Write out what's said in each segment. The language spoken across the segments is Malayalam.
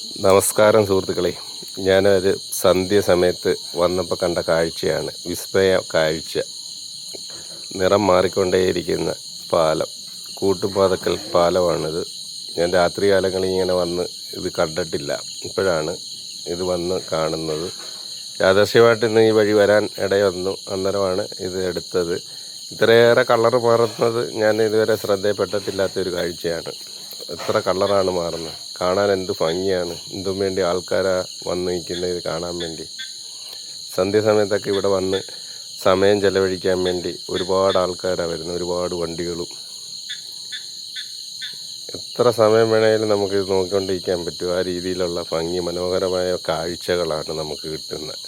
നമസ്കാരം സുഹൃത്തുക്കളെ. ഞാനൊരു സന്ധ്യ സമയത്ത് വന്നപ്പോൾ കണ്ട കാഴ്ചയാണ് വിസ്മയ കാഴ്ച. നിറം മാറിക്കൊണ്ടേയിരിക്കുന്ന പാലം, കൂട്ടുപാതക്കൽ പാലമാണിത്. ഞാൻ രാത്രികാലങ്ങളിൽ ഇങ്ങനെ വന്ന് ഇത് കണ്ടിട്ടില്ല, ഇപ്പോഴാണ് ഇത് വന്ന് കാണുന്നത്. യാദൃശ്യമായിട്ട് ഇന്ന് ഈ വഴി വരാൻ ഇടയൊന്നു, അന്നേരമാണ് ഇത് എടുത്തത്. ഇത്രയേറെ കളറ് മാറുന്നത് ഞാൻ ഇതുവരെ ശ്രദ്ധയിൽപ്പെട്ടിട്ടില്ലാത്തൊരു കാഴ്ചയാണ്. എത്ര കളറാണ് മാറുന്നത്, കാണാൻ എന്ത് ഭംഗിയാണ്. എന്തും വേണ്ടി ആൾക്കാരാ വന്ന് നിൽക്കുന്നത് ഇത് കാണാൻ വേണ്ടി. സന്ധ്യാസമയത്തൊക്കെ ഇവിടെ വന്ന് സമയം ചെലവഴിക്കാൻ വേണ്ടി ഒരുപാട് ആൾക്കാരാണ് വരുന്നത്, ഒരുപാട് വണ്ടികളും. എത്ര സമയം വേണമെങ്കിലും നമുക്കിത് നോക്കിക്കൊണ്ടിരിക്കാൻ പറ്റും. ആ രീതിയിലുള്ള ഭംഗി, മനോഹരമായ കാഴ്ചകളാണ് നമുക്ക് കിട്ടുന്നത്.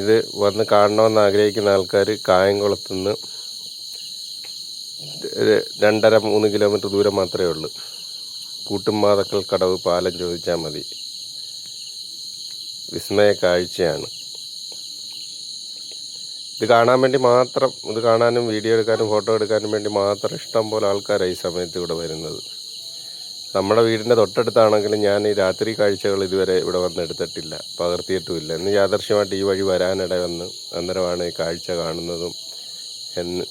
ഇത് വന്ന് കാണണമെന്ന് ആഗ്രഹിക്കുന്ന ആൾക്കാർ കായംകുളത്തുനിന്ന് 2.5-3 കിലോമീറ്റർ ദൂരം മാത്രമേ ഉള്ളൂ. കൂട്ടുപാതക്കൽ കടവ് പാലം ചോദിച്ചാൽ മതി. വിസ്മയ കാഴ്ചയാണ്. ഇത് കാണാൻ വേണ്ടി മാത്രം, ഇത് കാണാനും വീഡിയോ എടുക്കാനും ഫോട്ടോ എടുക്കാനും വേണ്ടി മാത്രം ഇഷ്ടം പോലെ ആൾക്കാരാണ് ഈ സമയത്ത് ഇവിടെ വരുന്നത്. നമ്മുടെ വീടിൻ്റെ തൊട്ടടുത്താണെങ്കിലും ഞാൻ ഈ രാത്രി കാഴ്ചകൾ ഇതുവരെ ഇവിടെ വന്ന് എടുത്തിട്ടില്ല, പകർത്തിയിട്ടുമില്ല. ഇന്ന് യാദൃശ്യമായിട്ട് ഈ വഴി വരാനിട വന്ന് അന്നേരമാണ് ഈ കാഴ്ച കാണുന്നതും എന്ന്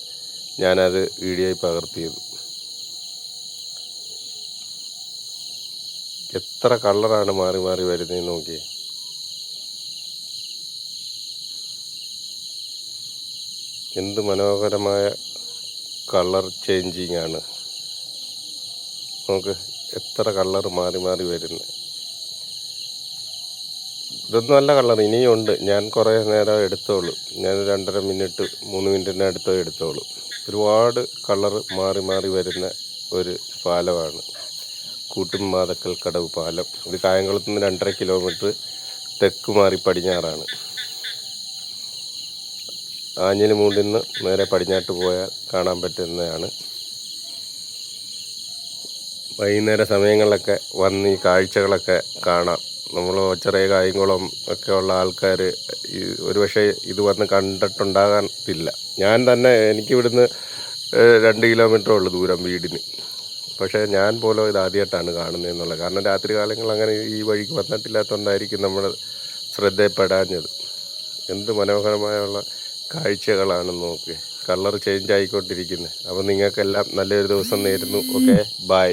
ഞാനത് വീഡിയോയിൽ പകർത്തിയത്. എത്ര കളറാണ് മാറി മാറി വരുന്നതെന്ന് നോക്കിയേ. എന്ത് മനോഹരമായ കളർ ചേഞ്ചിങ് ആണ്. നമുക്ക് എത്ര കളർ മാറി മാറി വരുന്നത്. ഇതൊന്നും നല്ല കളർ ഇനിയും ഉണ്ട്. ഞാൻ കുറേ നേരം എടുത്തോളൂ. ഞാൻ 2.5 മിനിറ്റ് 3 മിനിറ്റിനടുത്തോ എടുത്തോളൂ. ഒരുപാട് കളർ മാറി മാറി വരുന്ന ഒരു പാലമാണ് കൂട്ടുപാതക്കൽ കടവ് പാലം. ഇത് കായംകുളത്ത് നിന്ന് 2.5 കിലോമീറ്റർ തെക്ക് മാറി പടിഞ്ഞാറാണ്. ആഞ്ഞിലിമൂണ്ടിൽ നിന്ന് നേരെ പടിഞ്ഞാട്ട് പോയാൽ കാണാൻ പറ്റുന്നതാണ്. വൈകുന്നേര സമയങ്ങളിലൊക്കെ വന്ന് ഈ കാഴ്ചകളൊക്കെ കാണാം. നമ്മൾ ചെറിയ കായംകുളം ഒക്കെ ഉള്ള ആൾക്കാർ ഒരുപക്ഷെ ഇത് വന്ന് കണ്ടിട്ടുണ്ടാകാത്തില്ല. ഞാൻ തന്നെ, എനിക്കിവിടുന്ന് 2 കിലോമീറ്റർ ഉള്ളു ദൂരം വീടിന്. പക്ഷേ ഞാൻ പോലും ഇത് ആദ്യമായിട്ടാണ് കാണുന്നതെന്നുള്ളത്. കാരണം രാത്രി കാലങ്ങൾ അങ്ങനെ ഈ വഴിക്ക് വന്നിട്ടില്ലാത്തതുകൊണ്ടായിരിക്കും നമ്മൾ ശ്രദ്ധയിൽപ്പെടാഞ്ഞത്. എന്ത് മനോഹരമായുള്ള കാഴ്ചകളാണെന്ന് നോക്കി. കളർ ചേഞ്ച് ആയിക്കൊണ്ടിരിക്കുന്നത്. അപ്പോൾ നിങ്ങൾക്കെല്ലാം നല്ലൊരു ദിവസം നേരുന്നു. Okay, by.